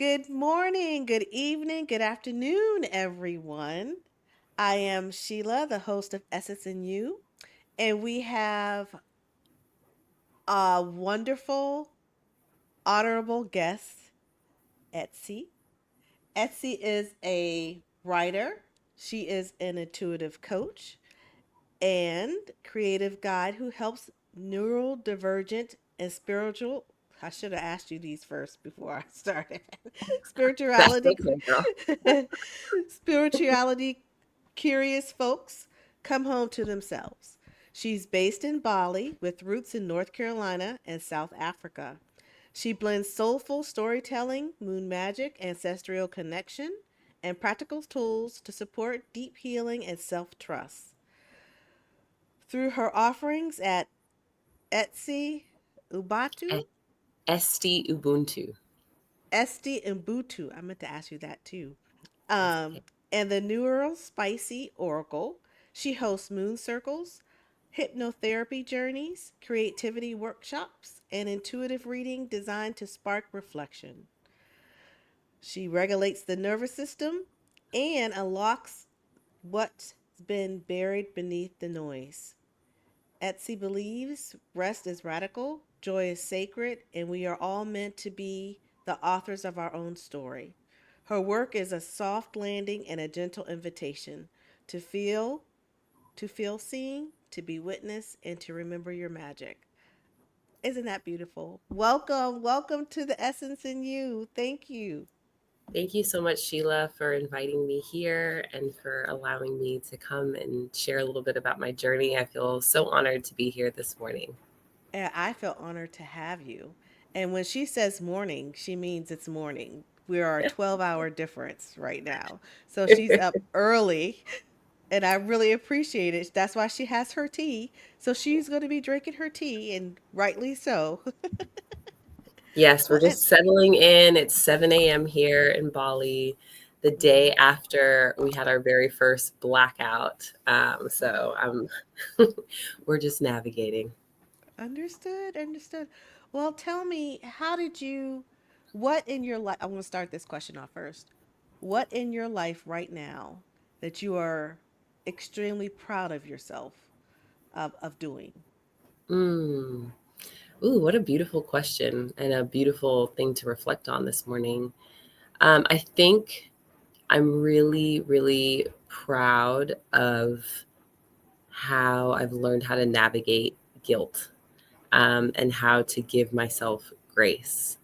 Good morning, good evening, good afternoon, everyone. I am Sheila, the host of Essence in You, and we have a wonderful, honorable guest, Etsy. Etsy is a writer, she is an intuitive coach and creative guide who helps neurodivergent and spiritual. I should have asked you these first before I started. That's Spirituality, okay, girl. spirituality curious folks come home to themselves. She's based in Bali with roots in North Carolina and South Africa. She blends soulful storytelling, moon magic, ancestral connection, and practical tools to support deep healing and self trust. Through her offerings at Etsy Ubuntu, E- Esty Ubuntu. Esty Ubuntu. I meant to ask you that too. That's Um, okay. and the Neurospicy Oracle. She hosts moon circles, hypnotherapy journeys, creativity workshops, and intuitive reading designed to spark reflection. She regulates the nervous system and unlocks what's been buried beneath the noise. Etsy believes rest is radical, joy is sacred, and we are all meant to be the authors of our own story. Her work is a soft landing and a gentle invitation to feel, to feel seen, to be witnessed, and to remember your magic. Isn't that beautiful? Welcome, welcome to the Essence in You. Thank you. Thank you so much, Sheila, for inviting me here and for allowing me to come and share a little bit about my journey. I feel so honored to be here this morning. And I feel honored to have you. And when she says morning, she means it's morning. We are a 12-hour difference right now. So she's up early, and I really appreciate it. That's why she has her tea. So she's going to be drinking her tea, and rightly so. Yes, we're Well, and just settling in. It's 7 a.m. here in Bali, the day mhm. after we had our very first blackout. We're just navigating. Understood, understood. Well, tell me, how did you, what in your life, I want to start this question off first. What in your life right now that you are extremely proud of yourself of doing? Mm. Ooh, what a beautiful question and a beautiful thing to reflect on this morning. I think I'm really, really proud of how I've learned how to navigate guilt, and how to give myself grace.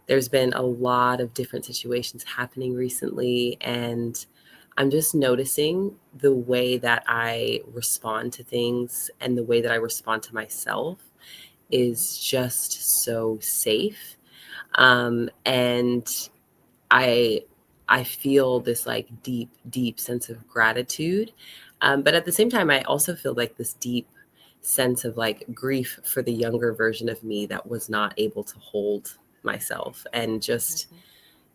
There's been a lot of different situations happening recently, and I'm just noticing the way that I respond to things and the way that I respond to myself Mm-hmm. is just so safe. And I I feel this like deep, deep sense of gratitude. But at the same time, I also feel like this deep sense of like grief for the younger version of me that was not able to hold myself, and just, Mm-hmm.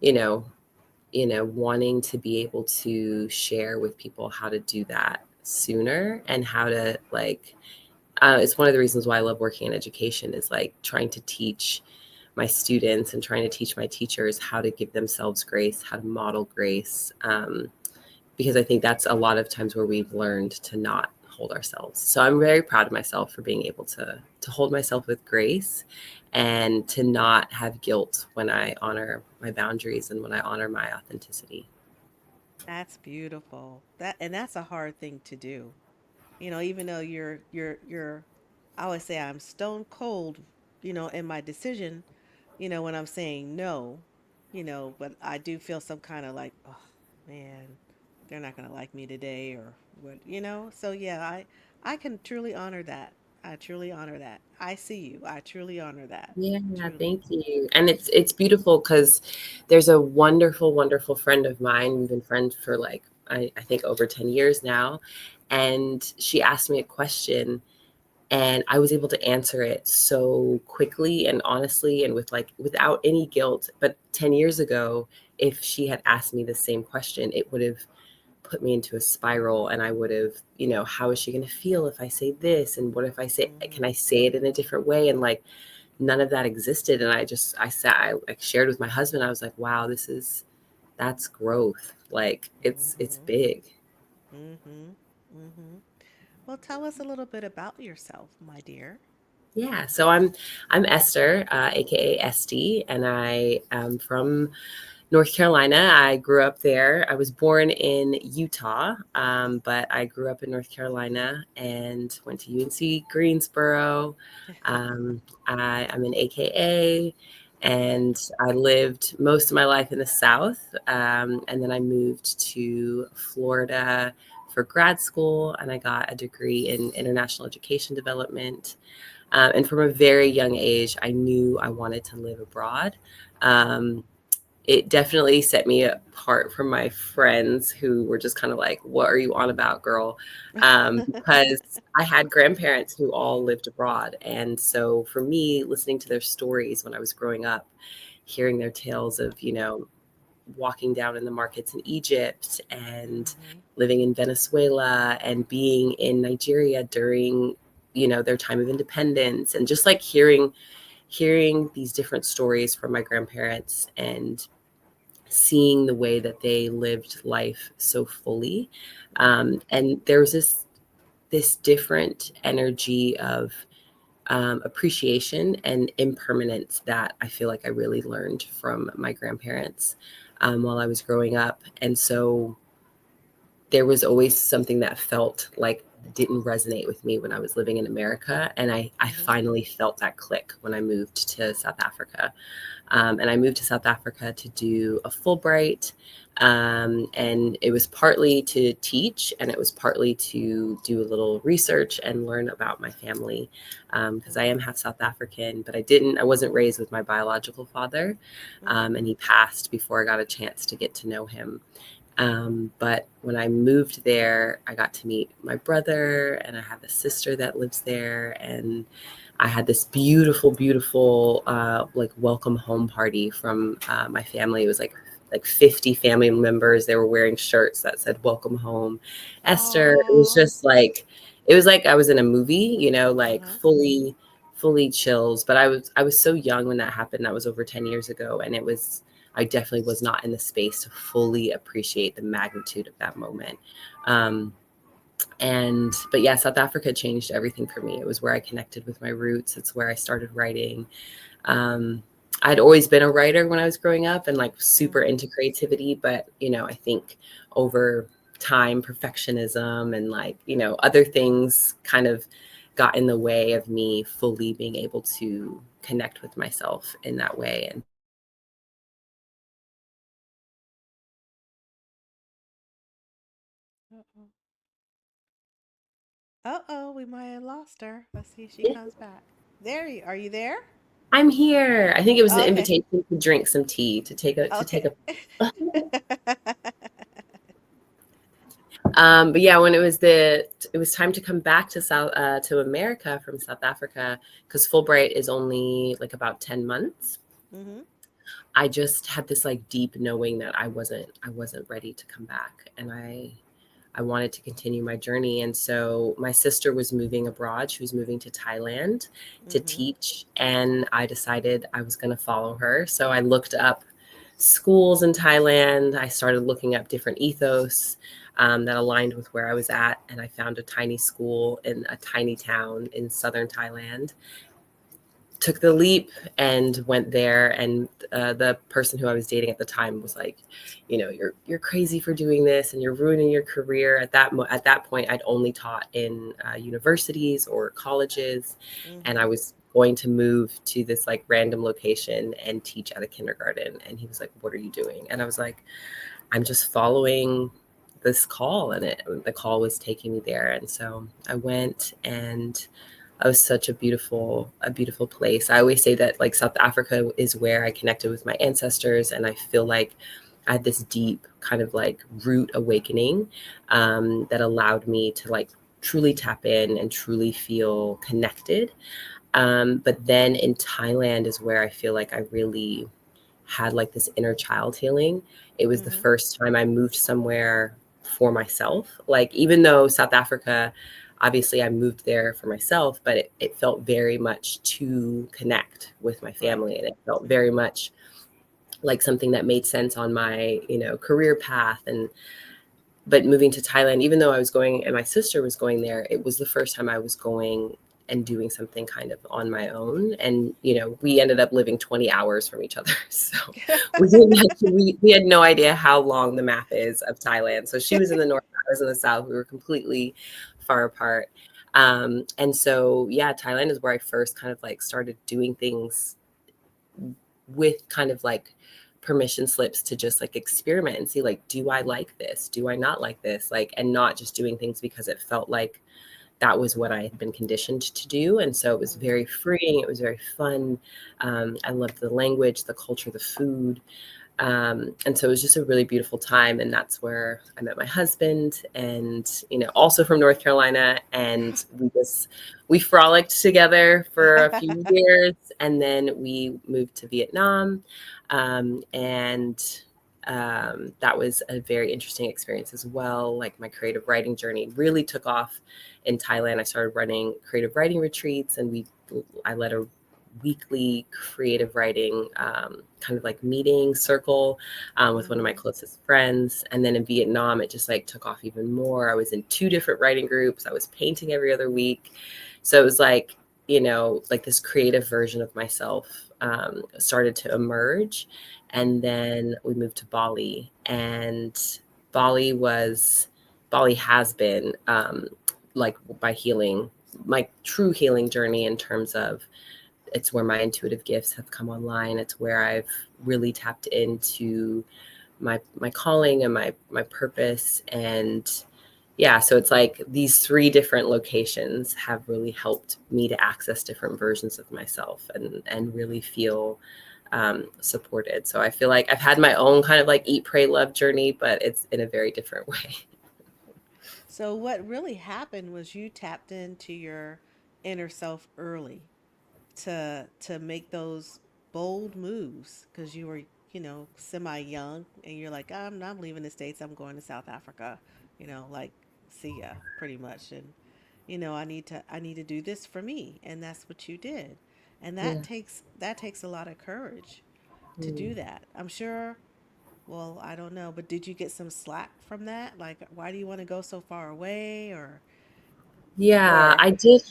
you know, wanting to be able to share with people how to do that sooner, and how to like, it's one of the reasons why I love working in education, is like trying to teach my students and trying to teach my teachers how to give themselves grace, how to model grace, because I think that's a lot of times where we've learned to not hold ourselves. So I'm very proud of myself for being able to hold myself with grace, and to not have guilt when I honor my boundaries and when I honor my authenticity. That's beautiful. That's a hard thing to do. Even though you're I always say I'm stone cold, in my decision, when I'm saying no, but I do feel some kind of like, oh man, they're not gonna like me today or what. So yeah, I can truly honor that. I truly honor that. I see you. I truly honor that. Yeah, Truly. thank you. And it's beautiful because there's a wonderful, wonderful friend of mine. We've been friends for like, I think over 10 years now. And she asked me a question, and I was able to answer it so quickly and honestly and with like without any guilt. But 10 years ago, if she had asked me the same question, it would have put me into a spiral, and I would have, how is she going to feel if I say this, and what if I say, can Mhm. I say it in a different way? And like, none of that existed. And I shared with my husband, I was like, wow, that's growth. Like it's Mm-hmm. big. Mm-hmm. Mm-hmm. Well, tell us a little bit about yourself, my dear. Yeah, so I'm Esther, aka Esty, and I am from North Carolina. I grew up there. I was born in Utah, but I grew up in North Carolina and went to UNC Greensboro. Um, I'm an AKA, and I lived most of my life in the South. And then I moved to Florida for grad school, and I got a degree in international education development. And from a very young age, I knew I wanted to live abroad. Um, it definitely set me apart from my friends who were just kind of like, "What are you on about, girl?" Because I had grandparents who all lived abroad. And so for me, listening to their stories when I was growing up, hearing their tales of, walking down in the markets in Egypt and Mm-hmm. living in Venezuela and being in Nigeria during, their time of independence, and just like hearing these different stories from my grandparents and seeing the way that they lived life so fully. Mm-hmm. And there was this different energy of appreciation and impermanence that I feel like I really learned from my grandparents while I was growing up. And so there was always something that felt like didn't resonate with me when I was living in America. And I Mm-hmm. finally felt that click when I moved to South Africa. And I moved to South Africa to do a Fulbright. And it was partly to teach, and it was partly to do a little research and learn about my family. Because I am half South African, but I wasn't raised with my biological father. Mm-hmm. And he passed before I got a chance to get to know him. But when I moved there, I got to meet my brother, and I have a sister that lives there. And I had this beautiful, beautiful, like welcome home party from my family. It was like 50 family members. They were wearing shirts that said "Welcome home, Esther." Oh. It was like I was in a movie, like Uh-huh. fully chills. But I was so young when that happened. That was over 10 years ago, and I definitely was not in the space to fully appreciate the magnitude of that moment. Um, but yeah, South Africa changed everything for me. It was where I connected with my roots. It's where I started writing. Um, I'd always been a writer when I was growing up and like super Mm-hmm. into creativity, but I think over time, perfectionism and like, other things kind of got in the way of me fully being able to connect with myself in that way. And Uh-oh. Uh-oh, we might have lost her. Let's see if she comes back. There you are. You there? I'm here. I think it was an Okay. invitation to drink some tea, to take Okay. a but yeah, when it was time to come back to America from South Africa, because Fulbright is only like about 10 months. Mm-hmm. I just had this like deep knowing that I wasn't ready to come back, and I wanted to continue my journey. And so my sister was moving abroad. She was moving to Thailand to Mm-hmm. teach. And I decided I was going to follow her. So I looked up schools in Thailand. I started looking up different ethos that aligned with where I was at. And I found a tiny school in a tiny town in southern Thailand, took the leap and went there. And the person who I was dating at the time was like, you're crazy for doing this, and you're ruining your career. At that point, I'd only taught in universities or colleges, and I Mm-hmm. was going to move to this like random location and teach at a kindergarten. And he was like, "What are you doing?" And I was like, "I'm just following this call," and the call was taking me there. And so I went, and it was such a beautiful place. I always say that like South Africa is where I connected with my ancestors, and I feel like I had this deep kind of like root awakening that allowed me to like truly tap in and truly feel connected. But then in Thailand is where I feel like I really had like this inner child healing. It was the Mm-hmm. first time I moved somewhere for myself. Like even though South Africa, obviously I moved there for myself, but it felt very much to connect with my Right. family, and it felt Mm-hmm. very much like something that made sense on my, career path. And but moving to Thailand, even though I was going and my sister was going there, it was the first time I was going and doing something kind of on my own. And, we ended up living 20 hours from each other. So we had no idea how long the map is of Thailand. So she was in the north, I was in the south. We were completely far apart. And so, yeah, Thailand is where I first kind of like started doing things with kind of like permission slips to just like experiment and see, like, do I like this, do I not like this, like, and not just doing things because it felt like that was what I had been conditioned to do. And so it was Mm-hmm. very freeing, it was very fun. I loved the language, the culture, the food. And so it was just a really beautiful time. And that's where I met my husband, and, also from North Carolina. And we frolicked together for a few years. And then we moved to Vietnam. And that was a very interesting experience as well. Like, my creative writing journey really took off in Thailand. I started running creative writing retreats, and I led a weekly creative writing kind of like meeting circle with one of my Mm-hmm. closest friends. And then in Vietnam, it just like took off even more. I was in two different writing groups. I was painting every other week. So it was like, like this creative version of myself started to emerge. And then we moved to Bali, and Bali was, Bali has been like my healing, my true healing journey, in terms of it's where my intuitive gifts have come online. It's where I've really tapped into my calling and my purpose. And yeah, so it's like these three different locations have really helped me to access different versions of myself, and really feel supported. So I feel like I've had my own kind of like eat, pray, love journey, but it's in a very different way. So what really happened was you tapped into your inner self early to make those bold moves because you were, semi young, and you're like, I'm leaving the States, I'm going to South Africa, like, see ya, pretty much. And I need to do this for me, and that's what you did. And that Yeah. takes a lot of courage to Mm. do that, I'm sure. Well, I don't know, but did you get some slack from that? Like, why do you want to go so far away, Yeah, or I did,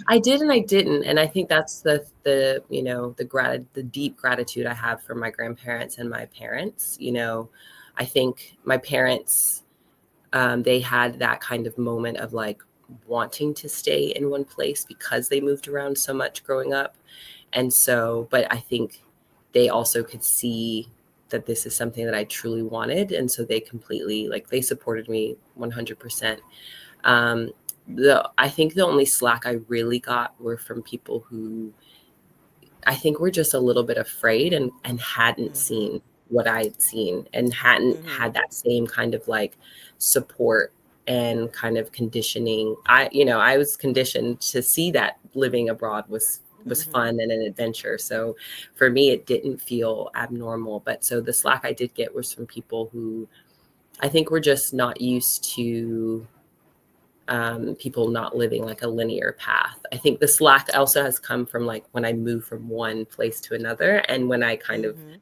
and I didn't. And I think that's the deep gratitude I have for my grandparents and my parents. I think my parents, they had that kind of moment of like wanting to stay in one place because they moved around so much growing up. And so, but I think they also could see that this is something that I truly wanted. And so they completely, like, they supported me 100%. Um, I think the only slack I really got were from people who I think were just a little bit afraid, and hadn't mm-hmm, seen what I'd seen, and hadn't mm-hmm, had that same kind of like support and kind of conditioning. I was conditioned to see that living abroad was mm-hmm, fun and an adventure. So for me, it didn't feel abnormal. But so the slack I did get was from people who I think were just not used to people not living like a linear path. I think the slack also has come from like when I move from one place to another, and when I kind of mm-hmm,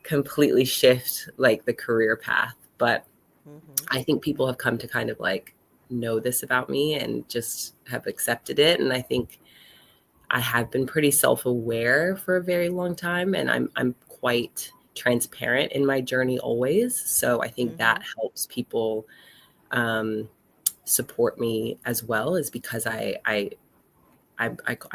completely shift like the career path. But mm-hmm. I think people have come to kind of like know this about me and just have accepted it. And I think I have been pretty self-aware for a very long time, and I'm quite transparent in my journey always. So I think Mm-hmm. that helps people um, support me as well, is because I'm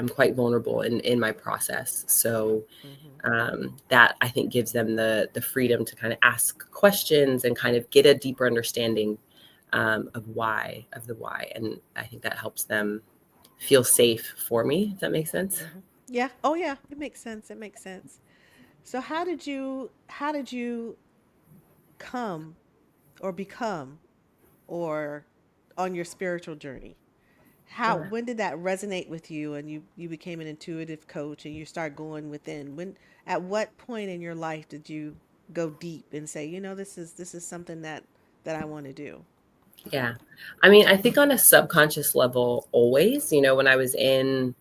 quite vulnerable in my process. So Mm-hmm. that I think gives them the freedom to kind of ask questions and kind of get a deeper understanding of the why. And I think that helps them feel safe for me, if that makes sense. Mm-hmm. Yeah. Oh, yeah. It makes sense. It makes sense. So how did you come or become or on your spiritual journey? How Yeah. when did that resonate with you, and you became an intuitive coach and you start going within? When at what point in your life did you go deep and say, this is something that I want to do? Yeah. I mean, I think on a subconscious level, always, when I was in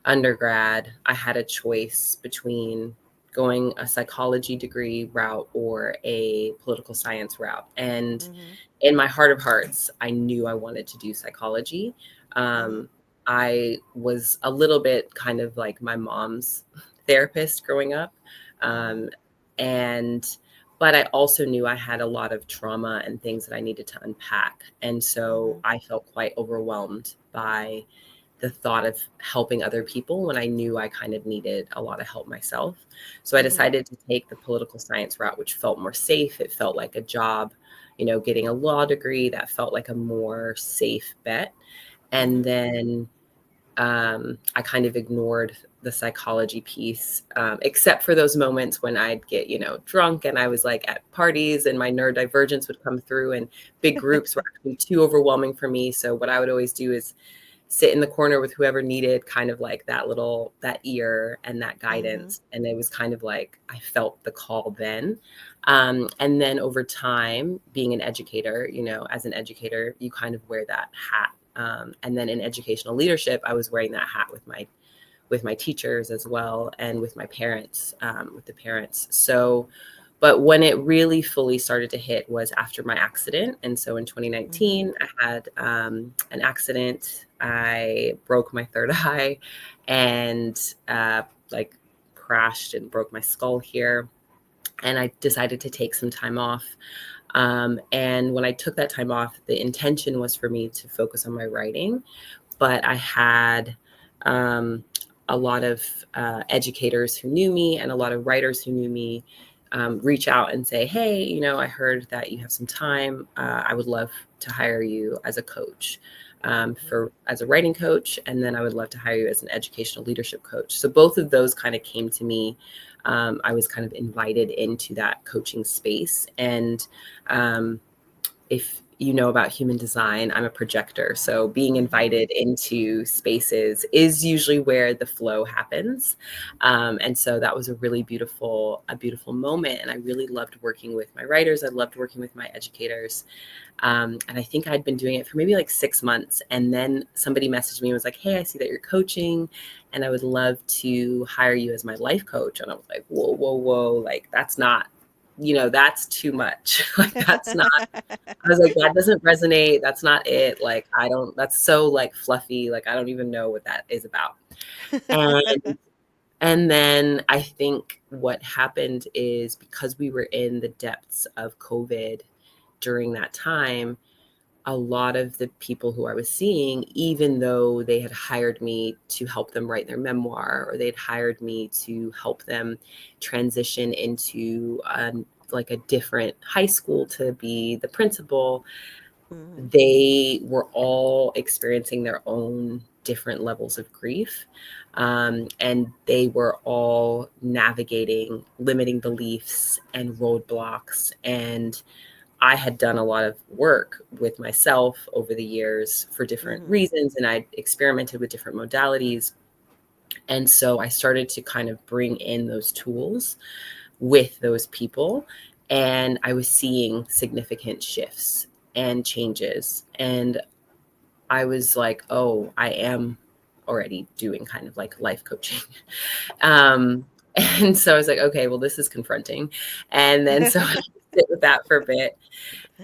undergrad, I had a choice between going a psychology degree route or a political science route. And Mhm. in my heart of hearts, I knew I wanted to do psychology. Mhm. Um, I was a little bit kind of like my mom's therapist growing up. Mhm. Um, and but I also knew I had a lot of trauma and things that I needed to unpack. And so Mhm. I felt quite overwhelmed by the thought of helping other people when I knew I kind of needed a lot of help myself. So I Mhm. decided to take the political science route, which felt more safe. It felt like a job, getting a law degree that felt like a more safe bet. And Mhm. then I kind of ignored the psychology piece, except for those moments when I'd get, drunk and I was like at parties and my neurodivergence would come through and big groups were actually too overwhelming for me. So what I would always do is sit in the corner with whoever needed kind of like that ear and that Mhm. guidance. And it was kind of like I felt the call then. And then over time, being an educator, as an educator, you kind of wear that hat. And then in educational leadership, I was wearing that hat with my teachers as well and with my parents, with the parents. So, but when it really fully started to hit was after my accident. And so in Mhm. 2019, I had an accident. I broke my third eye and like crashed and broke my skull here. And I decided to take some time off. And when I took that time off, the intention was for me to focus on my writing, but I had um, a lot of educators who knew me and a lot of writers who knew me reach out and say, hey, I heard that you have some time. I would love to hire you as a coach. For as a writing coach, and then I would love to hire you as an educational leadership coach. So both of those kind of came to me. I was kind of invited into that coaching space, and if you know about human design, I'm a projector. So being Mhm. invited into spaces is usually where the flow happens. And so that was a beautiful moment. And I really loved working with my writers. I loved working with my educators. And I think I'd been doing it for maybe like 6 months. And then somebody messaged me and was like, hey, I see that you're coaching and I would love to hire you as my life coach. And I was like, whoa, whoa, whoa. Like, that's not, that's too much. Like, that's not, I was like, that doesn't resonate. That's not it. Like, I don't, that's so like fluffy. Like, I don't even know what that is about. And and then I think what happened is because we were in the depths of COVID during that time, a lot of the people who I was seeing, even though they had hired me to help them write their memoir or they'd hired me to help them transition into like a different high school to be the principal, Mhm. they were all experiencing their own different levels of grief. And they were all navigating limiting beliefs and roadblocks. And I had done a lot of work with myself over the years for different Mhm. reasons, and I experimented with different modalities. And so I started to kind of bring in those tools with those people, and I was seeing significant shifts and changes. And I was like, oh, I am already doing kind of like life coaching. Um, and so I was like, okay, well, this is confronting. And then so I sit with that for a bit.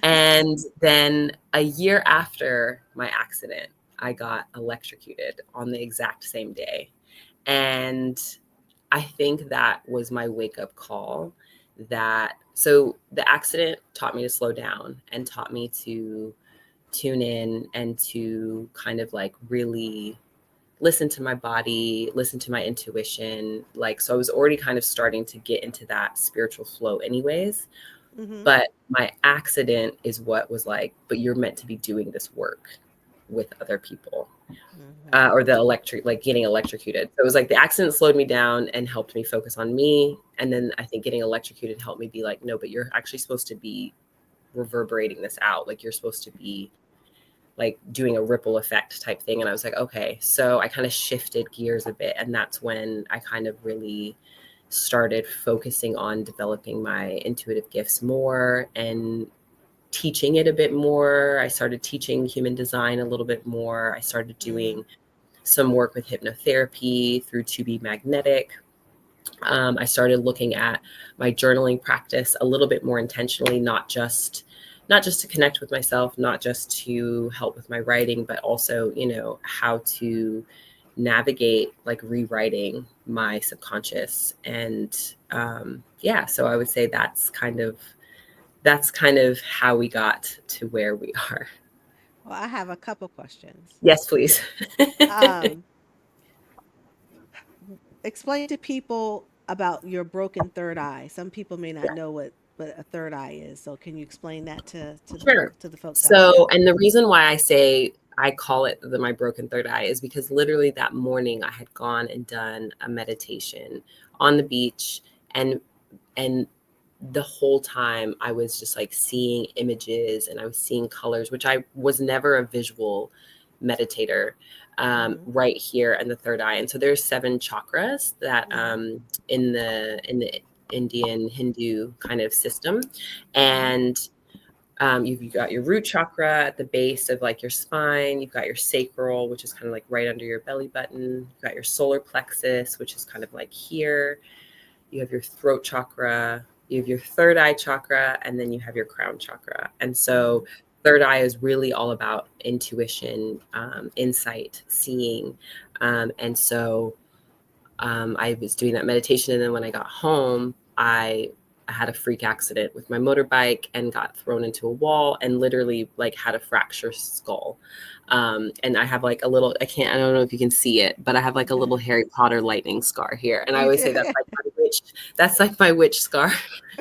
And then a year after my accident, I got electrocuted on the exact same day. And I think that was my wake up call so the accident taught me to slow down and taught me to tune in and to kind of like really listen to my body, listen to my intuition. Like, so I was already kind of starting to get into that spiritual flow, anyways. Mhm. But my accident is what was like, but you're meant to be doing this work with other people, Mhm. or the electric, like getting electrocuted. So it was like the accident slowed me down and helped me focus on me. And then I think getting electrocuted helped me be like, no, but you're actually supposed to be reverberating this out. Like you're supposed to be like doing a ripple effect type thing. And I was like, okay. So I kind of shifted gears a bit. And that's when I kind of really started focusing on developing my intuitive gifts more and teaching it a bit more. I started teaching human design a little bit more. I started Mm-hmm. doing some work with hypnotherapy through To Be Magnetic. I started looking at my journaling practice a little bit more intentionally, not just to connect with myself, not just to help with my writing, but also, how to navigate like rewriting my subconscious. And yeah, so I would say that's kind of how we got to where we are. Well, I have a couple questions. Yes, please. Um, Explain to people about your broken third eye. Some people may not know what a third eye is. So can you explain that Sure. to the folks out So, there? and the reason why I say I call it my broken third eye is because literally that morning I had gone and done a meditation on the beach, and and the whole time I was just like seeing images and I was seeing colors, which I was never a visual meditator, Mm-hmm. right here in the third eye. And so there's 7 chakras that Mm-hmm. in the Indian Hindu kind of system. Mm-hmm. And you've got your root chakra at the base of like your spine. You've got your sacral, which is kind of like right under your belly button. You've got your solar plexus, which is kind of like here. You have your throat chakra. You have your third eye chakra, and then you have your crown chakra. And Mm-hmm. so, third eye is really all about intuition, insight, seeing. And so, I was doing that meditation, and then when I got home, I had a freak accident with my motorbike and got thrown into a wall and literally like had a fracture skull. And I have like a little, I don't know if you can see it, but I have like a little Harry Potter lightning scar here. And I You always do. say that's like my witch scar.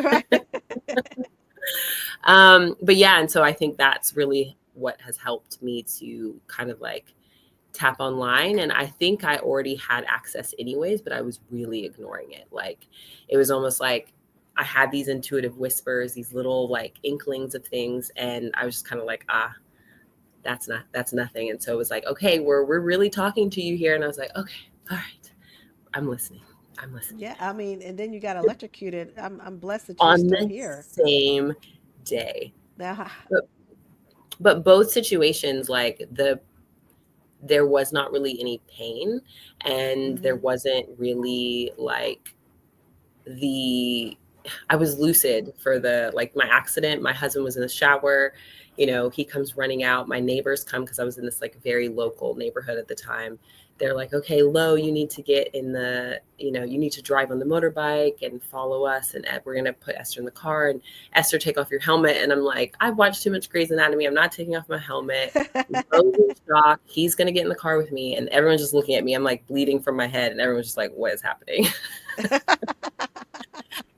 Right. But yeah, and so I think that's really what has helped me to kind of like tap online. And I think I already had access anyways, but I was really ignoring it. Like it was almost like I had these intuitive whispers, these little like inklings of things, and I was just kind of like, that's nothing. And so it was like, okay, we're really talking to you here. And I was like, okay, all right, I'm listening. I'm listening Yeah, I mean, and then you got electrocuted. I'm blessed that you're on still the here. same day. Now, But, but both situations, like there was not really any pain, and there mm-hmm. wasn't really like the I was lucid for the like my accident. My husband was in the shower, he comes running out. My neighbors come because I was in this like very local neighborhood at the time. They're like, okay, Lo, you need to get in you need to drive on the motorbike and follow us. And we're going to put Esther in the car. And Esther, take off your helmet. And I'm like, I've watched too much Grey's Anatomy. I'm not taking off my helmet. Lo's in shock. He's going to get in the car with me. And everyone's just looking at me. I'm like bleeding from my head. And everyone's just like, what is happening?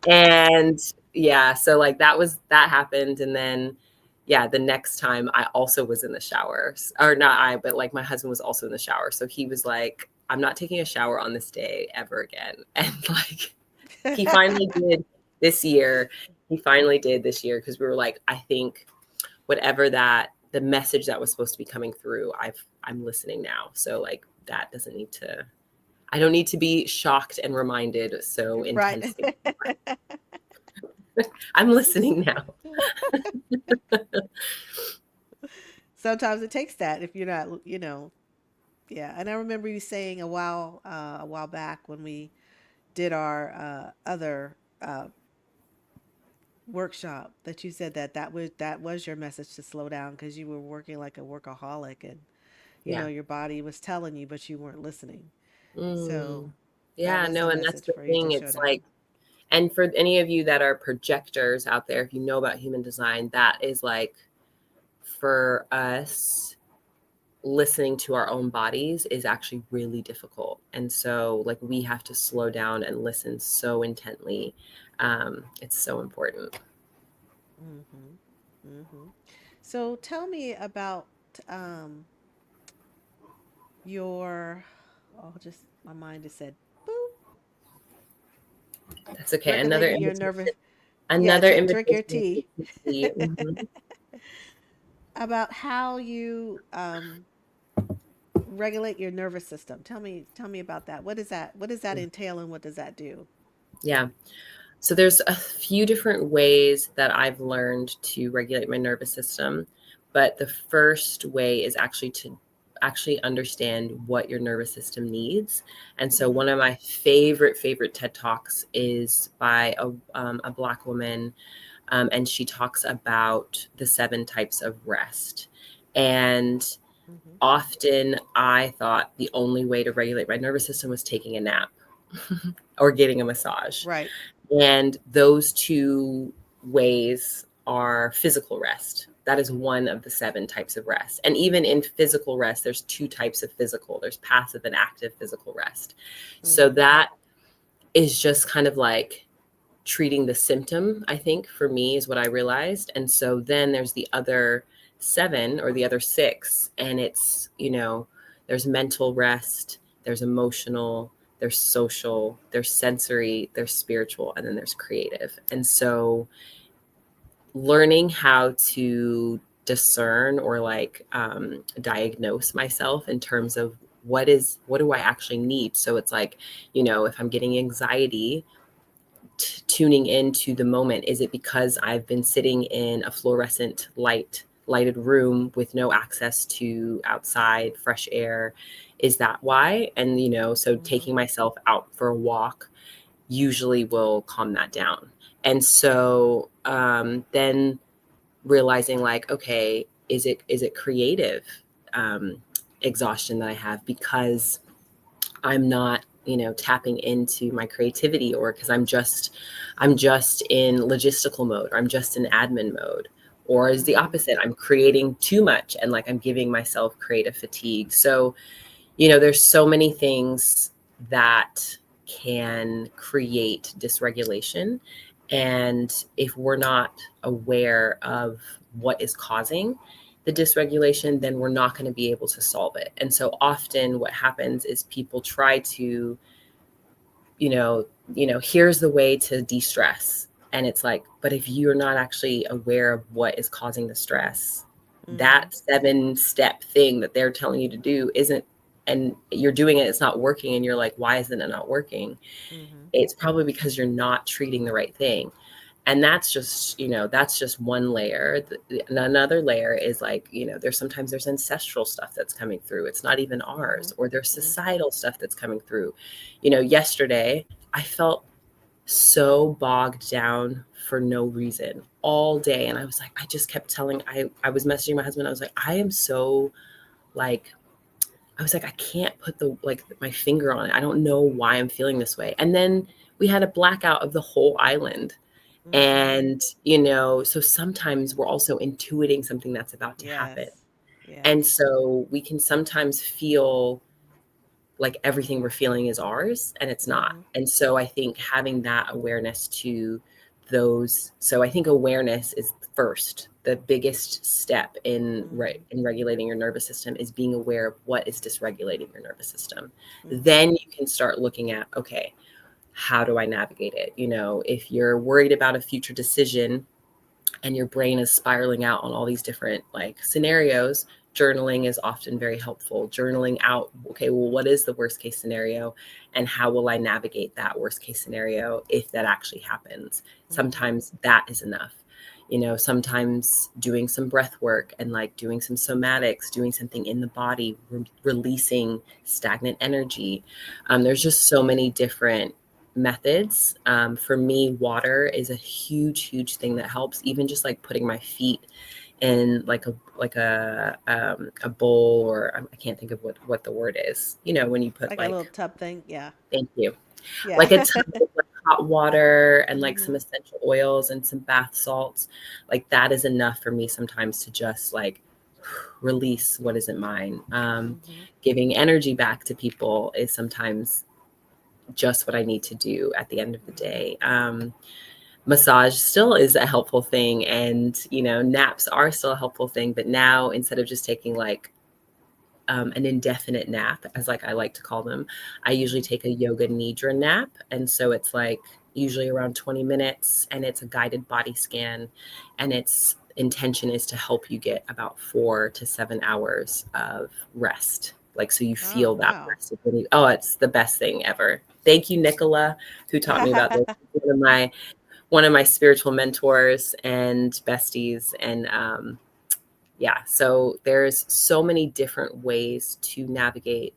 And yeah, so like that happened. And then yeah, the next time I also was in the shower, or not I, but like my husband was also in the shower. So he was like, I'm not taking a shower on this day ever again. And like he finally did this year. He finally did this year because we were like, I think whatever the message that was supposed to be coming through, I'm listening now. So like that doesn't need to I don't need to be shocked and reminded so Right. intensely. I'm listening now. Sometimes it takes that if you're not, yeah. And I remember you saying a while back when we did our other workshop that you said that was your message to slow down because you were working like a workaholic and Yeah. your body was telling you but you weren't listening. So Mm. that Yeah, was the no, and that's message the for you to thing. show It's down. like, and for any of you that are projectors out there, if you know about human design, that is like for us, listening to our own bodies is actually really difficult. And so, like, we have to slow down and listen so intently. It's so important. Mhm. Mhm. So tell me about um your oh just my mind just said boop That's okay. regulating your nervous. Yeah, Another drink your invitation tea. to see. Mhm. About how you regulate your nervous system. Tell me about that. What does that entail and what does that do? Yeah. So there's a few different ways that I've learned to regulate my nervous system, but the first way is actually to actually understand what your nervous system needs. And so Mm-hmm. one of my favorite TED Talks is by a Black woman, and she talks about the 7 types of rest. And Mm-hmm. often I thought the only way to regulate my nervous system was taking a nap or getting a massage. Right. And those 2 ways are physical rest. That is one of the 7 types of rest. And even in physical rest, there's 2 types of physical. There's passive and active physical rest. So Mm-hmm. that is just kind of like treating the symptom, I think, for me, is what I realized. And so then there's the other 7 or the other 6, and it's, there's mental rest, there's emotional, there's social, there's sensory, there's spiritual, and then there's creative. And so learning how to discern or like diagnose myself in terms of what do I actually need. So it's like, if I'm getting anxiety, tuning into the moment. Is it because I've been sitting in a fluorescent lighted room with no access to outside fresh air? Is that why? And so Mm-hmm. taking myself out for a walk usually will calm that down. And so then realizing like, okay, is it creative exhaustion that I have because I'm not, tapping into my creativity, or because I'm just in logistical mode, or I'm just in admin mode, or is the Mm-hmm. opposite? I'm creating too much and like I'm giving myself creative fatigue. So, there's so many things that can create dysregulation. And if we're not aware of what is causing the dysregulation, then we're not going to be able to solve it. And so often what happens is people try to, here's the way to de-stress. And it's like, but if you're not actually aware of what is causing the stress, Mm-hmm. that 7-step thing that they're telling you to do isn't, and you're doing it, it's not working. And you're like, why isn't it not working? Mm-hmm. It's probably because you're not treating the right thing. And that's just one layer. Another layer is like, there's ancestral stuff that's coming through. It's not even Mm-hmm. ours, or there's Mm-hmm. societal stuff that's coming through. Yesterday I felt so bogged down for no reason all day. And I was like, I just kept I was messaging my husband. I was like, I am so like, I was like, I can't put my finger on it. I don't know why I'm feeling this way. And then we had a blackout of the whole island. Mm-hmm. And, so sometimes we're also intuiting something that's about to happen. Yes. And Yes. so we can sometimes feel like everything we're feeling is ours, and it's not. Mm-hmm. And so I think having that awareness to those, so I think awareness is first. The biggest step in Mm-hmm. in regulating your nervous system is being aware of what is dysregulating your nervous system. Mm-hmm. Then you can start looking at, okay, how do I navigate it? If you're worried about a future decision and your brain is spiraling out on all these different like scenarios, journaling is often very helpful. Journaling out, okay, well, what is the worst case scenario, and how will I navigate that worst case scenario if that actually happens? Mm-hmm. Sometimes that is enough. Sometimes doing some breath work and like doing some somatics, doing something in the body, releasing stagnant energy. There's just so many different methods. For me, water is a huge thing that helps. Even just like putting my feet in like a bowl, or I can't think of what the word is. When you put Like a little like, tub thing. Yeah. thank you, Yeah. like a ton of like hot water and like some Mm-hmm. essential oils and some bath salts. Like that is enough for me sometimes to just like release what isn't mine. Mm-hmm. Giving energy back to people is sometimes just what I need to do at the end of the Mm-hmm. day. Massage still is a helpful thing, and naps are still a helpful thing. But now, instead of just taking like an indefinite nap, as like I like to call them, I usually Mm-hmm. take a yoga nidra nap, and so it's like usually around 20 minutes, and it's a guided body scan, and its intention is to help you get about 4 to 7 hours of rest. Like, so you Oh, feel that wow. rest. Oh, it's the best thing ever. Thank you, Nicola, who taught me about this. One of my spiritual mentors and besties. And yeah, so there's so many different ways to navigate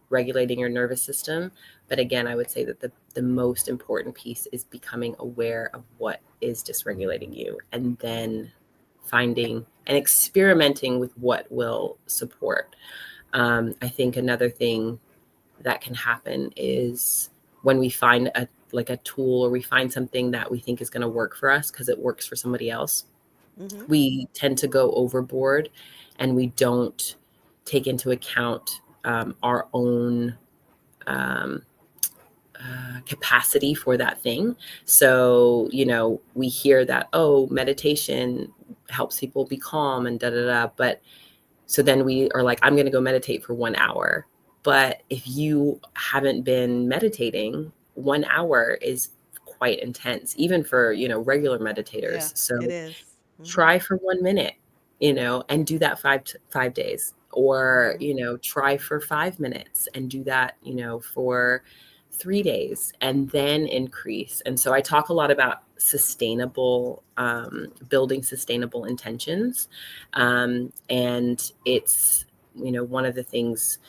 regulating your nervous system. But again, I would say that the most important piece is becoming aware of what is dysregulating you, and then finding and experimenting with what will support. I think another thing that can happen is when we find a tool, or we find something that we think is going to work for us because it works for somebody else, Mm-hmm. we tend to go overboard, and we don't take into account our own um, capacity for that thing. So, we hear that, oh, meditation helps people be calm and da da da. But so then we are like, I'm going to go meditate for 1 hour. But if you haven't been meditating, 1 hour is quite intense, even for, regular Yeah, meditators. it So is. Mm-hmm. try for 1 minute, and do that 5 days, or, Mm-hmm. try for 5 minutes and do that, for 3 days, and then increase. And so I talk a lot about building sustainable intentions. And it's, one of the things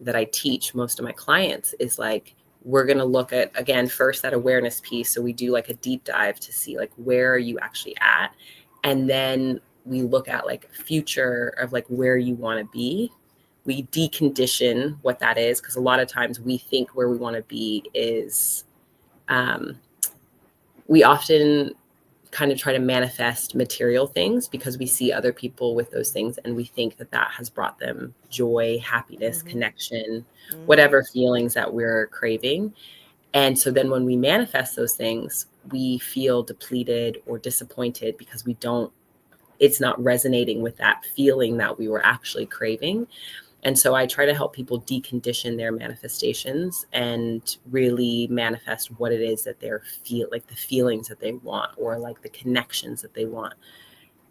that I teach most of my clients is like, we're going to look at, again, first that awareness piece. So we do like a deep dive to see like, where are you actually at? And then we look at like future of like where you want to be. We decondition what that is, because a lot of times we think where we want to be is, um, we often kind of try to manifest material things because we see other people with those things, and we think that that has brought them joy, happiness, Mm-hmm. connection, Mm-hmm. whatever feelings that we're craving. And so then when we manifest those things, we feel depleted or disappointed because it's not resonating with that feeling that we were actually craving. And so I try to help people decondition their manifestations and really manifest what it is that they're like the feelings that they want, or like the connections that they want.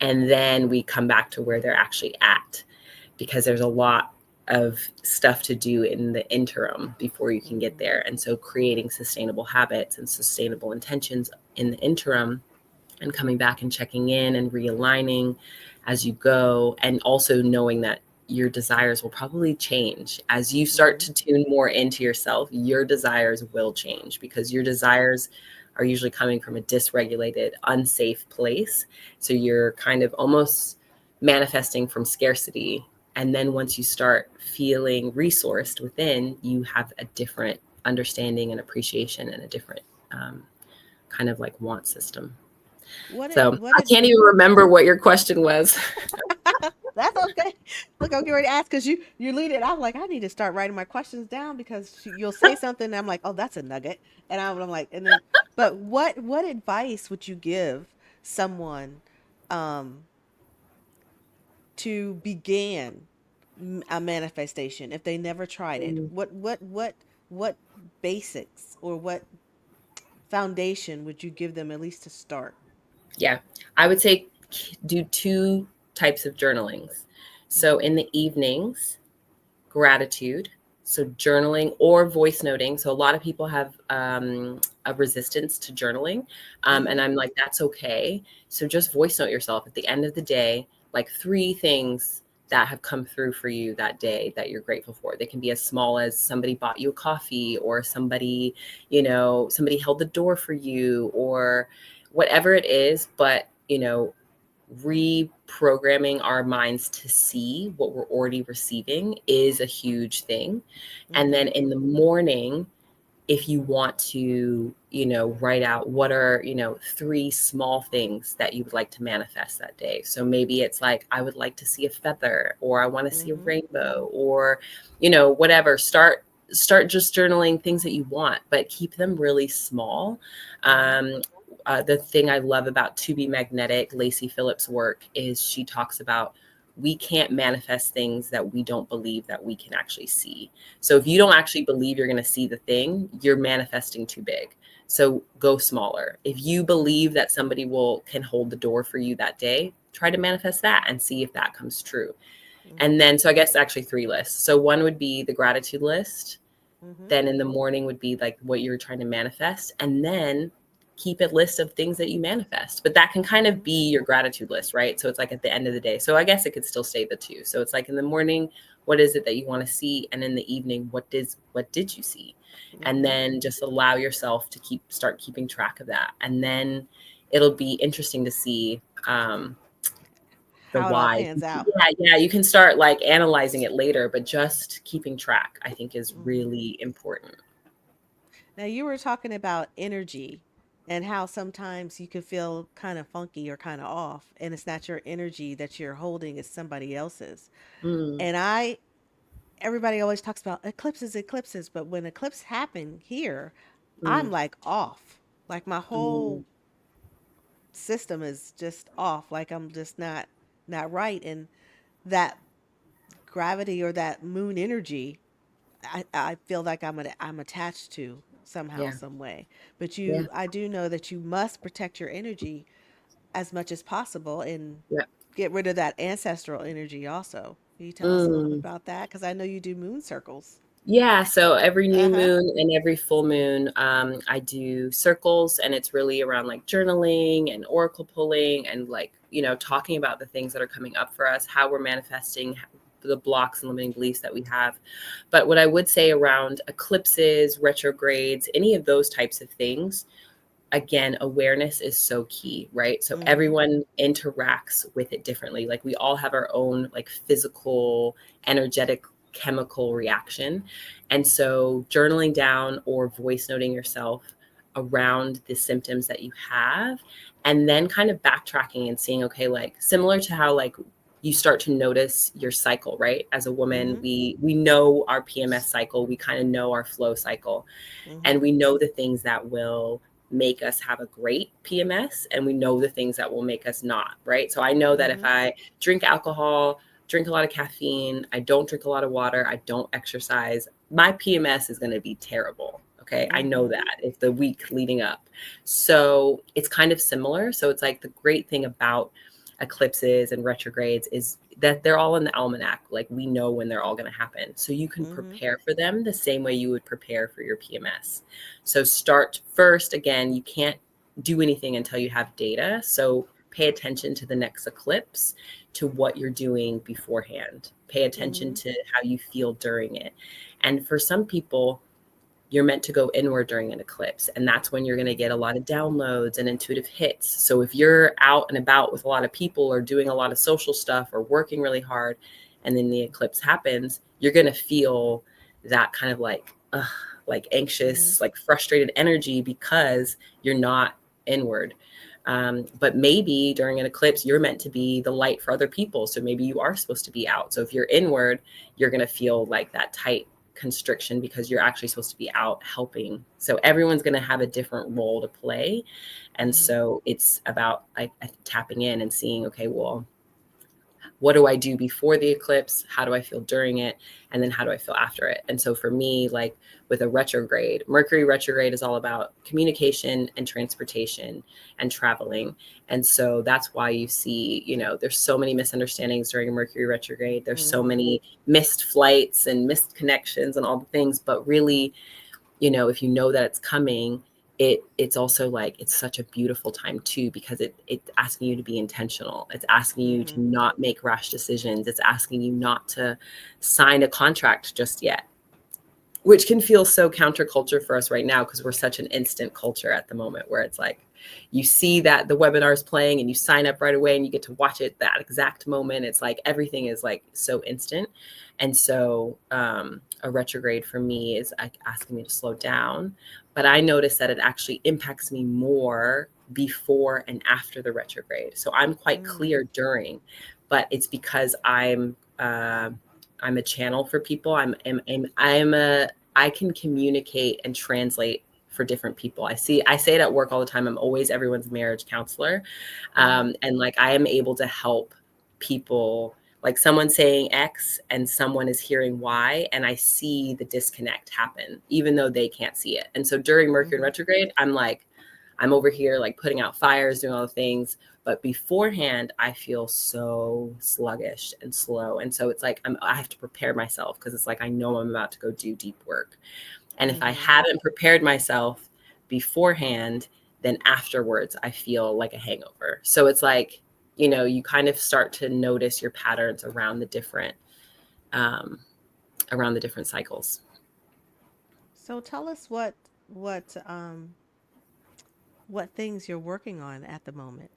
And then we come back to where they're actually at, because there's a lot of stuff to do in the interim before you can get Mm-hmm. there. And so creating sustainable habits and sustainable intentions in the interim, and coming back and checking in and realigning as you go, and also knowing that your desires will probably change as you start Mm-hmm. to tune more into yourself. Your desires will change, because your desires are usually coming from a dysregulated, unsafe place. So you're kind of almost manifesting from scarcity. And then once you start feeling resourced within, you have a different understanding and appreciation, and a different kind of like want system. So What I it can't even remember what your question was. That's okay. Look, I'm getting ready to ask because you lead it. I'm like, I need to start writing my questions down because you'll say something and I'm like, oh, that's a nugget, and I'm like, and then, but what advice would you give someone um to begin a manifestation if they never tried it? What basics or what foundation would you give them at least to start? Yeah, I would say do two types of journalings. So Mm-hmm. in the evenings, gratitude. So journaling or voice noting. So a lot of people have a resistance to journaling. And Mm-hmm. I'm like, that's okay. So just voice note yourself at the end of the day, like 3 things that have come through for you that day that you're grateful for. They can be as small as somebody bought you a coffee, or somebody held the door for you, or whatever it is. But, reprogramming our minds to see what we're already receiving is a huge thing. And Mm-hmm. then in the morning, if you want to, write out what are, 3 small things that you would like to manifest that day. So maybe it's like, I would like to see a feather, or I want to see a Mm-hmm. rainbow, or, whatever. Start just journaling things that you want, but keep them really small. Mm-hmm. The thing I love about To Be Magnetic, Lacey Phillips' work, is she talks about, we can't manifest things that we don't believe that we can actually see. So if you don't actually believe you're going to see the thing, you're manifesting too big. So go smaller. If you believe that somebody can hold the door for you that day, try to manifest that and see if that comes true. Mm-hmm. And then, so I guess actually 3 lists. So one would be the gratitude list. Mm-hmm. Then in the morning would be like what you're trying to manifest. And then keep a list of things that you manifest. But that can kind of Mm-hmm. be your gratitude list, right? So it's like at the end of the day. So I guess it could still stay the two. So it's like in the morning, what is it that you want to see? And in the evening, what did you see? And Mm-hmm. then just allow yourself to start keeping track of that. And then it'll be interesting to see the How it all why. pans out. Yeah, you can start like analyzing it later, but just keeping track, I think, is Mm-hmm. really important. Now, you were talking about energy and how sometimes you can feel kind of funky or kind of off, and it's not your energy that you're holding, it's somebody else's. Mm, And everybody always talks about eclipses, eclipses, but when eclipse happen here, I'm mm, like off. Like my mm, whole system is just off. Like I'm just not right. And that gravity or that moon energy, I feel like I'm attached to somehow, yeah, some way. But yeah, I do know that you must protect your energy as much as possible and yeah. get rid of that ancestral energy also. Can you tell us a little bit Mm. about that? Because I know you do moon circles. Yeah, so every new Uh huh. moon and every full moon, I do circles, and it's really around like journaling and oracle pulling and like, talking about the things that are coming up for us, how we're manifesting the blocks and limiting beliefs that we have. But what I would say around eclipses, retrogrades, any of those types of things, again, awareness is so key, right? So Mm-hmm. everyone interacts with it differently. Like we all have our own like physical, energetic, chemical reaction. And so journaling down or voice noting yourself around the symptoms that you have, and then kind of backtracking and seeing, okay, like similar to how like you start to notice your cycle, right? As a woman, Mm-hmm. we know our PMS cycle, we kind of know our flow cycle, Mm-hmm. and we know the things that will make us have a great PMS, and we know the things that will make us not, right? So I know that if Mm-hmm. I drink alcohol, drink a lot of caffeine, I don't drink a lot of water, I don't exercise, my PMS is going to be terrible. Okay. I know Mm-hmm. that if the week leading up. So it's kind of similar. So it's like the great thing about eclipses and retrogrades is that they're all in the almanac. Like we know when they're all going to happen. So you can Mm-hmm. prepare for them the same way you would prepare for your PMS. So start first. Again, you can't do anything until you have data. So pay attention to the next eclipse, to what you're doing beforehand. Pay attention Mm-hmm. to how you feel during it. And for some people, you're meant to go inward during an eclipse. And that's when you're going to get a Mm-hmm. lot of downloads and intuitive hits. So if you're out and about with a lot of people or doing a lot of social stuff or working really hard, and then the eclipse happens, you're going to feel that kind of like Mm-hmm. anxious, like frustrated energy because you're not inward. But maybe during an eclipse, you're meant to be the light for other people. So maybe you are supposed to be out. So if you're inward, you're going to feel like that tight constriction because you're actually supposed to be out helping. So everyone's going to have a different role to play. And Mm-hmm. so it's about like tapping in and seeing, okay, well, what do I do before the eclipse? How do I feel during it? And then how do I feel after it? And so for me, like with a retrograde, Mercury retrograde is all about communication and transportation and traveling. And so that's why you see, there's so many misunderstandings during a Mercury retrograde. There's so Mm-hmm. many missed flights and missed connections and all the things. But really, if you know that it's coming, it's also like it's such a beautiful time too, because it's asking you to be intentional. It's asking you Mm-hmm. to not make rash decisions. It's asking you not to sign a contract just yet, which can feel so counterculture for us right now because we're such an instant culture at the moment where it's like you see that the webinar is playing and you sign up right away and you get to watch it that exact moment. It's like everything is like so instant. And so a retrograde for me is like asking me to slow down. But I notice that it actually impacts me more before and after the retrograde. So I'm quite Mm-hmm. clear during, but it's because I'm a channel for people. I can communicate and translate for different people. I say it at work all the time. I'm always everyone's marriage counselor. Mm-hmm. And like I am able to help people, like someone saying X and someone is hearing Y, and I see the disconnect happen, even though they can't see it. And so during Mercury Mm-hmm. retrograde, I'm like, I'm over here like putting out fires, doing all the things. But beforehand, I feel so sluggish and slow. And so it's like I have to prepare myself because it's like I know I'm about to go do deep work. And if I Mm-hmm. haven't prepared myself beforehand, then afterwards I feel like a hangover. So it's like, you kind of start to notice your patterns um, around the different cycles. So tell us what things you're working on at the moment.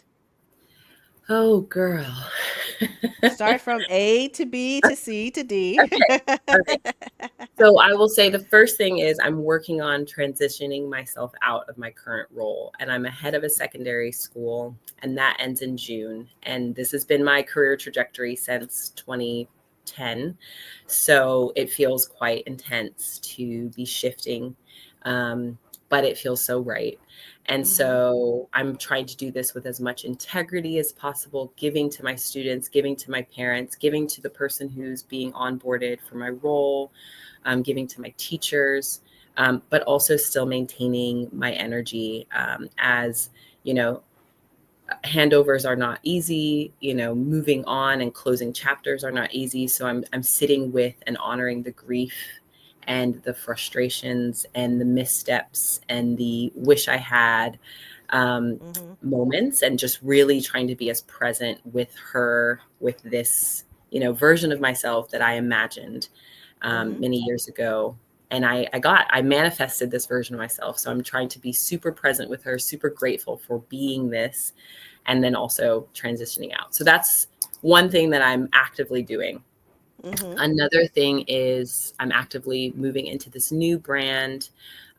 Oh, girl. Start from A to B to C to D. Okay. All right. So I will say the first thing is I'm working on transitioning myself out of my current role. And I'm a head of a secondary school, and that ends in June. And this has been my career trajectory since 2010. So it feels quite intense to be shifting, but it feels so right. And Mm-hmm. so I'm trying to do this with as much integrity as possible, giving to my students, giving to my parents, giving to the person who's being onboarded for my role, giving to my teachers, but also still maintaining my energy, as you know, handovers are not easy, moving on and closing chapters are not easy. So I'm sitting with and honoring the grief and the frustrations and the missteps and the wish I had, um, Mm-hmm. moments, and just really trying to be as present with her, with this, version of myself that I imagined, Mm-hmm. many years ago. And I manifested this version of myself. So I'm trying to be super present with her, super grateful for being this, and then also transitioning out. So that's one thing that I'm actively doing. Mm-hmm. Another thing is I'm actively moving into this new brand,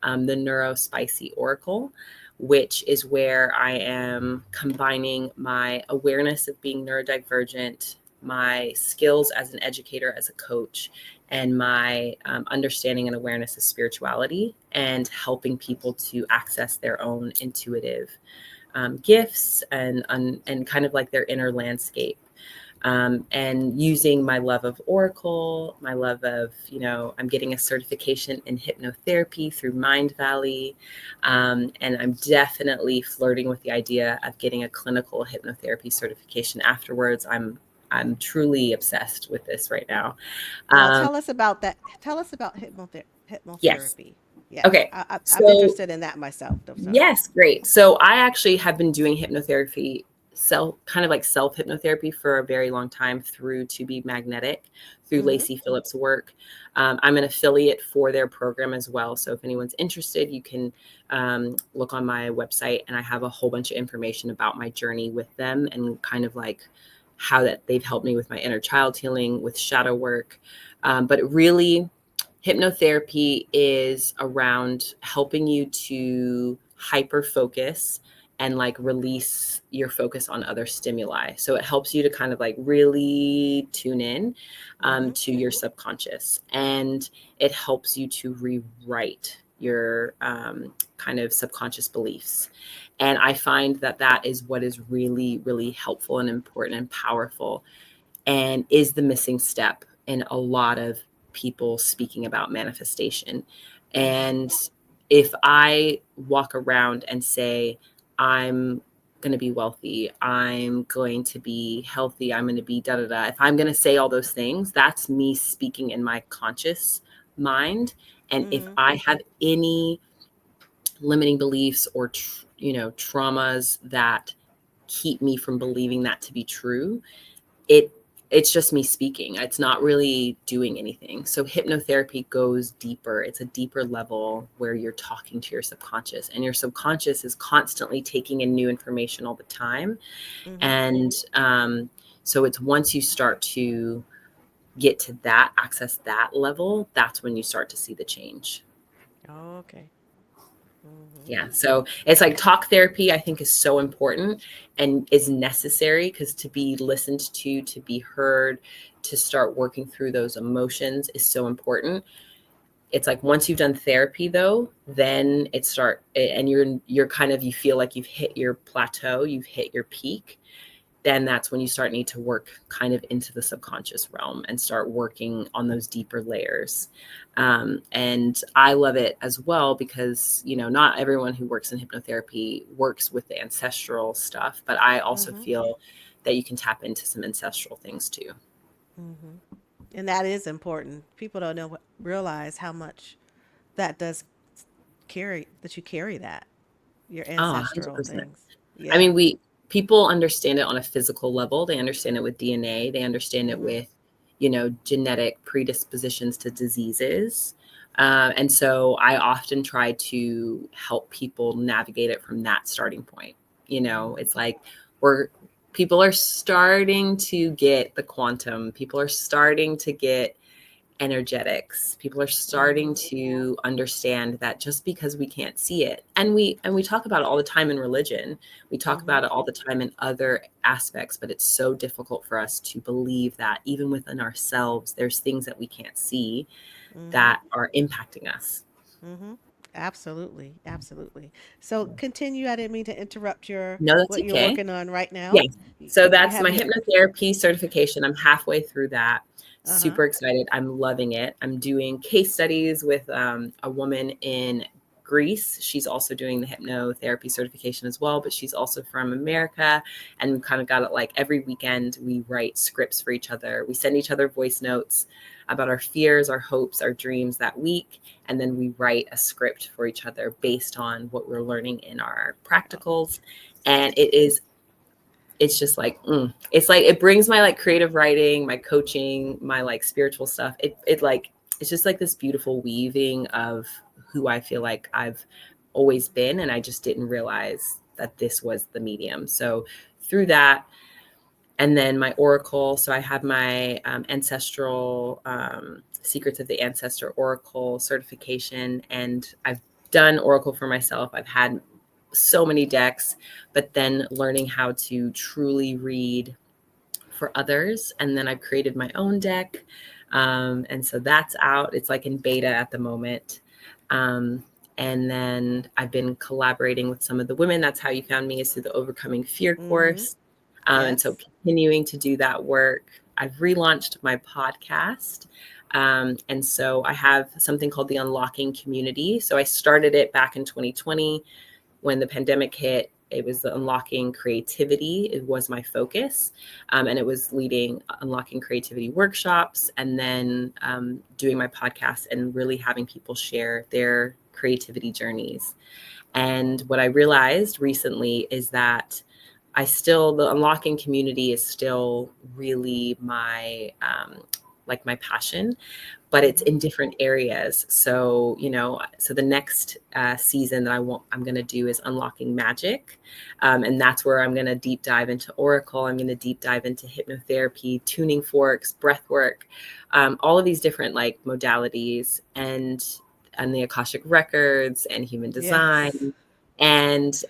the Neurospicy Oracle, which is where I am combining my awareness of being neurodivergent, my skills as an educator, as a coach, and my understanding and awareness of spirituality, and helping people to access their own intuitive gifts and kind of like their inner landscape, and using my love of Oracle, my love of, I'm getting a certification in hypnotherapy through Mind Valley. And I'm definitely flirting with the idea of getting a clinical hypnotherapy certification afterwards. I'm truly obsessed with this right now. Now Um, tell us about that. Tell us about yes. hypnotherapy. Yes, Okay. I'm So interested in that myself. So. yes, great. So I actually have been doing hypnotherapy, kind of like self hypnotherapy, for a very long time through To Be Magnetic, through Mm-hmm. Lacey Phillips' work. I'm an affiliate for their program as well. So if anyone's interested, you can look on my website, and I have a whole bunch of information about my journey with them, and kind of like how that they've helped me with my inner child healing, with shadow work. But really, hypnotherapy is around helping you to hyper focus and like release your focus on other stimuli. So it helps you to kind of like really tune in, Mm-hmm. to your subconscious, and it helps you to rewrite your kind of subconscious beliefs. And I find that that is what is really, really helpful and important and powerful, and is the missing step in a lot of people speaking about manifestation. Mm-hmm. And if I walk around and say, I'm going to be wealthy, I'm going to be healthy, I'm going to be da da da, if I'm going to say all those things, that's me speaking in my conscious mind. And if Mm-hmm. I have any limiting beliefs or traumas that keep me from believing that to be true, it it's just me speaking. It's not really doing anything. So hypnotherapy goes deeper. It's a deeper level where you're talking to your subconscious, and your subconscious is constantly taking in new information all the time. Mm-hmm. And so it's once you start to get to that, access that level, that's when you start to see the change. Oh, okay. Mm-hmm. Yeah. So it's like talk therapy, I think, is so important and is necessary, because to be listened to be heard, to start working through those emotions is so important. It's like once you've done therapy though, then and you're kind of, you feel like you've hit your plateau, you've hit your peak. then that's when you start need to work kind of into the subconscious realm and start working on those deeper layers. And I love it as well because, you know, not everyone who works in hypnotherapy works with the ancestral stuff, but I also Mm-hmm. feel that you can tap into some ancestral things too. Mm-hmm. And that is important. People don't know, realize how much that does carry, that you carry that, your Oh, ancestral 100%. things. I Yeah. mean, people understand it on a physical level. They understand it with DNA. They understand it Mm-hmm. with, you know, genetic predispositions to diseases. And so I often try to help people navigate it from that starting point. You know, Mm-hmm. it's like we're people are starting to get the quantum. People are starting to get energetics. People are Mm-hmm. starting to understand that just because we can't see it, and we talk about it all the time in religion, we talk Mm-hmm. about it all the time in other aspects, but it's so difficult for us to believe that even within ourselves there's things that we can't see Mm-hmm. that are impacting us. Mm-hmm. Absolutely. Absolutely. So continue. I didn't mean to interrupt your No, that's what you're okay. working on right now. Yes. So You that's have my your hypnotherapy certification. I'm halfway through that. uh-huh. Super excited. I'm loving it. I'm doing case studies with a woman in Greece. She's also doing the hypnotherapy certification as well, but she's also from America. And we kind of got it like every weekend we write scripts for each other. We send each other voice notes about our fears, our hopes, our dreams that week. And then we write a script for each other based on what we're learning in our practicals. And it's just like it's like it brings my like creative writing, my coaching, my like spiritual stuff. It like it's just like this beautiful weaving of who I feel like I've always been, and I just didn't realize that this was the medium. So through that, and then my oracle. So I have my ancestral secrets of the ancestor oracle certification, and I've done oracle for myself. I've had so many decks, but then learning how to truly read for others, and then I've created my own deck, and so that's out. It's like in beta at the moment. um, and then I've been collaborating with some of the women. That's how you found me, is through the Overcoming Fear Mm-hmm. course. And so Yes. continuing to do that work. I've relaunched my podcast. And so I have something called the Unlocking Community. So I started it back in 2020 when the pandemic hit. It was the unlocking creativity. It was my focus. And it was leading unlocking creativity workshops, and then doing my podcast and really having people share their creativity journeys. And what I realized recently is that the unlocking community is still really my, like my passion, but it's Mm-hmm. in different areas. So, you know, so the next season that I'm going to do is unlocking magic. And that's where I'm going to deep dive into Oracle. I'm going to deep dive into hypnotherapy, tuning forks, breath work, all of these different like modalities, and the Akashic records and human Yes. design. And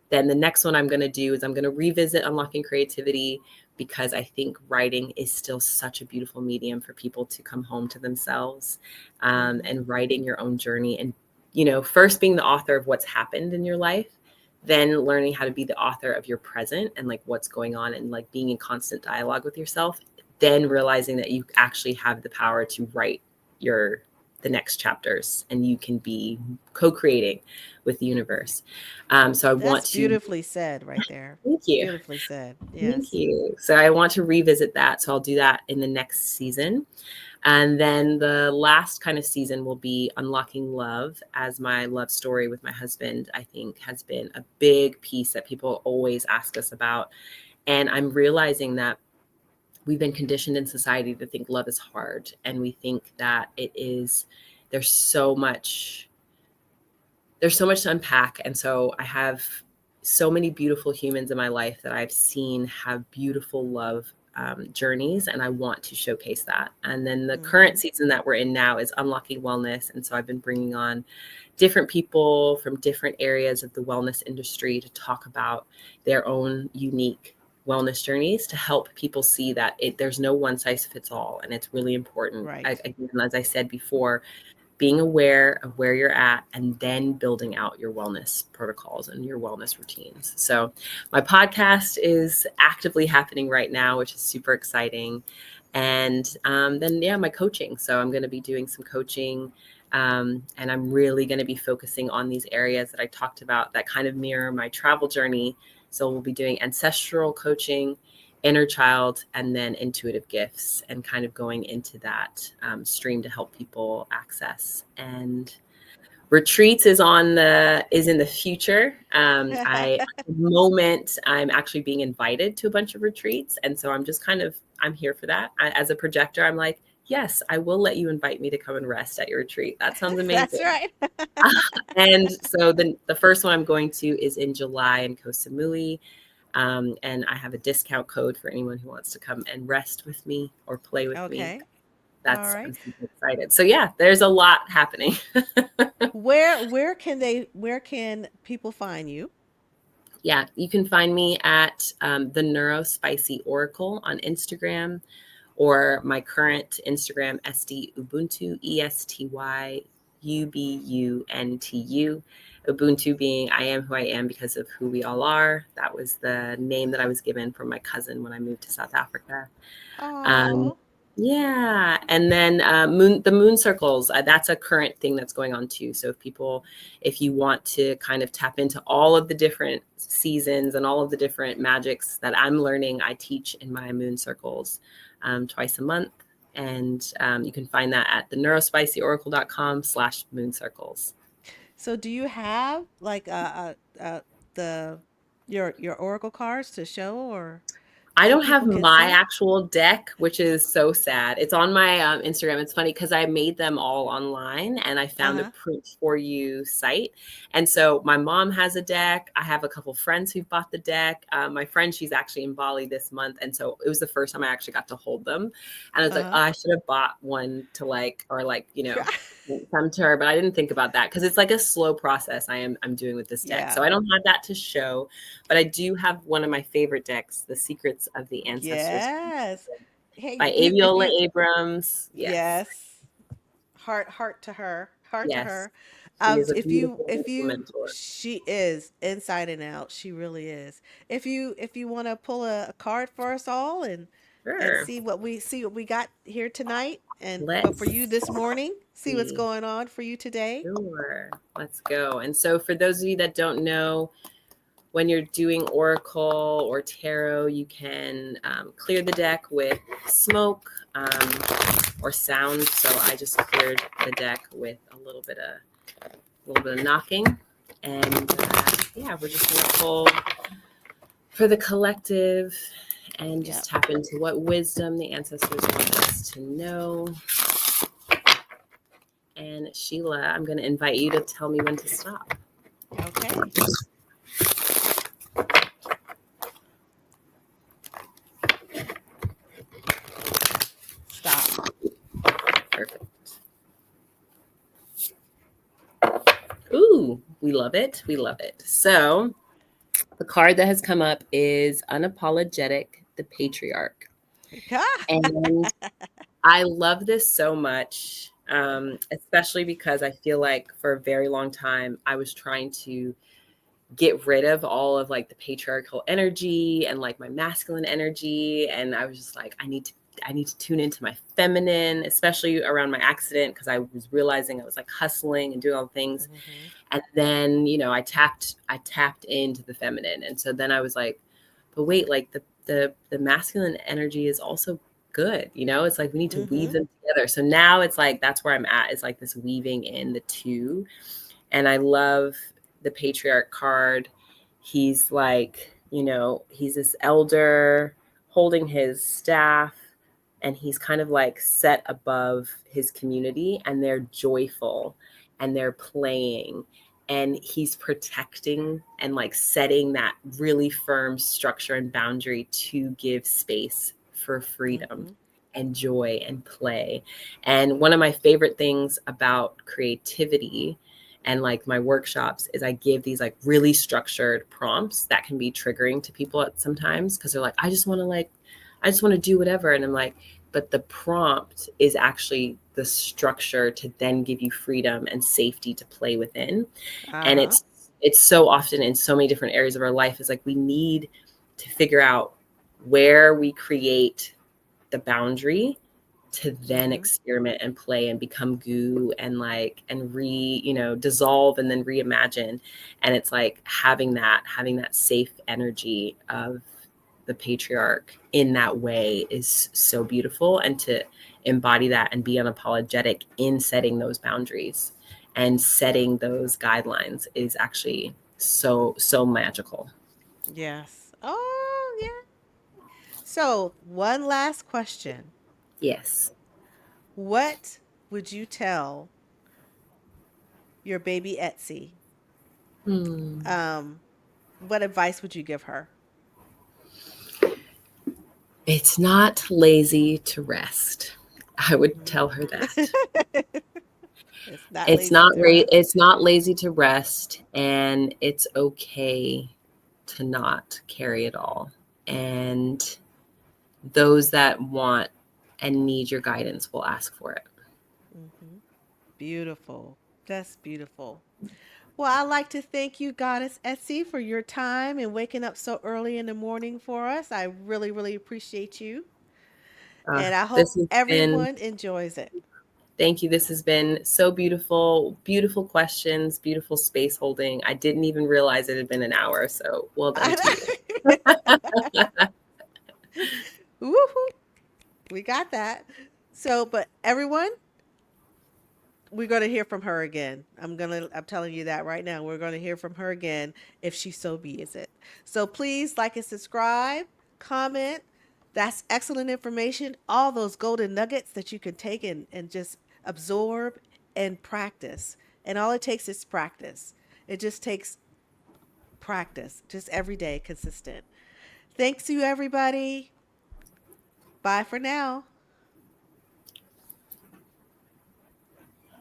then the next one I'm going to do is I'm going to revisit unlocking creativity, because I think writing is still such a beautiful medium for people to come home to themselves, Mm-hmm. and writing your own journey. And, you know, first being the author of what's happened in your life, then learning how to be the author of your present and like what's going on, and like being in constant dialogue with yourself, then realizing that you actually have the power to write the next chapters, and you can be co-creating with the universe. So I want That's to beautifully said right there. thank you. Beautifully said. Thank Yes. you. So I want to revisit that. So I'll do that in the next season. And then the last kind of season will be unlocking love, as my love story with my husband, I think, has been a big piece that people always ask us about. And I'm realizing that we've been conditioned in society to think love is hard. And we think that there's so much there's so much to unpack. And so I have so many beautiful humans in my life that I've seen have beautiful love journeys, and I want to showcase that. And then the Mm-hmm. current season that we're in now is unlocking wellness. And so I've been bringing on different people from different areas of the wellness industry to talk about their own unique wellness journeys, to help people see that there's no one size fits all. And it's really important. Right. Again, as I said before, being aware of where you're at, and then building out your wellness protocols and your wellness routines. So my podcast is actively happening right now, which is super exciting. And then, yeah, my coaching. So I'm going to be doing some coaching. And I'm really going to be focusing on these areas that I talked about that kind of mirror my travel journey. So we'll be doing ancestral coaching, inner child, and then intuitive gifts, and kind of going into that stream to help people access. And retreats is in the future. I at the moment I'm actually being invited to a bunch of retreats, and so I'm here for that. As a projector, I'm like, yes, I will let you invite me to come and rest at your retreat. That sounds That's amazing. right. And so the first one I'm going to is in July in Koh Samui. And I have a discount code for anyone who wants to come and rest with me or play with me. Okay. All I'm right. super excited. So yeah, there's a lot happening. Where can people find you? Yeah, you can find me at the Neurospicy Oracle on Instagram, or my current Instagram, Esty Ubuntu, EstyUbuntu. Ubuntu being I am who I am because of who we all are. That was the name that I was given from my cousin when I moved to South Africa. Um, Oh, yeah, and then the moon circles. That's a current thing that's going on too. So if you want to kind of tap into all of the different seasons and all of the different magics that I'm learning, I teach in my moon circles twice a month, and you can find that at the neurospicyoracle.com/moon circles. so do you have like the your oracle cards to show or I so don't have people can my see? actual deck, which is so sad. It's on my Instagram. It's funny because I made them all online and I found a Uh-huh. print for you site. And so my mom has a deck. I have a couple friends who've bought the deck. My friend, she's actually in Bali this month. And so it was the first time I actually got to hold them. And I was like, Uh-huh. oh, I should have bought one to come to her, but I didn't think about that because it's like a slow process I'm doing with this deck. So Yeah. I don't have that to show, but I do have one of my favorite decks, The Secrets of the Ancestors Yes. Hey, by you if Aviola you Abrams. Yes. yes. Heart to her. Heart to Yes. her. She is a If beautiful you mentor. she is inside and out. She really is. If you want to pull a card for us all and Sure. see what we got here tonight and but for you Let's this morning, see what's see. going on for you today. Sure. Let's go. And so for those of you that don't know, when you're doing oracle or tarot, you can clear the deck with smoke or sound. So I just cleared the deck with a little bit of knocking, and yeah, we're just gonna pull for the collective and just Yep. tap into what wisdom the ancestors want us to know. And Sheila, I'm gonna invite you to tell me when to stop. Okay. Stop. Perfect. Ooh, we love it. We love it. So the card that has come up is Unapologetic, the Patriarch. And I love this so much, especially because I feel like for a very long time, I was trying to get rid of all of like the patriarchal energy and like my masculine energy. And I was just like, I need to tune into my feminine, especially around my accident, because I was realizing I was like hustling and doing all the things. Hmm. And then, I tapped into the feminine. And so then I was like, but wait, like the masculine energy is also good. It's like we need to weave Hmm. them together. So now it's like that's where I'm at. It's like this weaving in the two. And I love the patriarch card. He's like, he's this elder holding his staff, and he's kind of like set above his community, and they're joyful and they're playing, and he's protecting and like setting that really firm structure and boundary to give space for freedom Hmm. and joy and play. And one of my favorite things about creativity and like my workshops is I give these like really structured prompts that can be triggering to people at sometimes because they're like, I just want to do whatever. And I'm like, but the prompt is actually the structure to then give you freedom and safety to play within. And Uh-huh. it's so often in so many different areas of our life is like we need to figure out where we create the boundary to then Mm-hmm. experiment and play and become goo and like and dissolve and then reimagine. And it's like having that safe energy of the patriarch in that way is so beautiful, and to embody that and be unapologetic in setting those boundaries and setting those guidelines is actually so magical. Yes. Oh, yeah. So, one last question. Yes. What would you tell your baby Etsy? Hmm. Um, what advice would you give her? It's not lazy to rest. I would tell her Mm. that. It's not It's lazy not to rest. it's not lazy to rest, and it's okay to not carry it all. And those that want and need your guidance will ask for it. Hmm. Beautiful. That's beautiful. Well, I'd like to thank you, Goddess Etsy, for your time and waking up so early in the morning for us. I really, really appreciate you. And I hope This has been everyone enjoys it. Thank you. This has been so beautiful. Beautiful questions, beautiful space holding. I didn't even realize it had been an hour. So well done to you. Woohoo! We got that. So, but everyone, we're going to hear from her again. I'm telling you that right now. We're going to hear from her again if she so be is it. So please like and subscribe, comment. That's excellent information. All those golden nuggets that you can take and just absorb and practice. And all it takes is practice. It just takes practice, just every day, consistent. Thanks to you, everybody. Bye for now.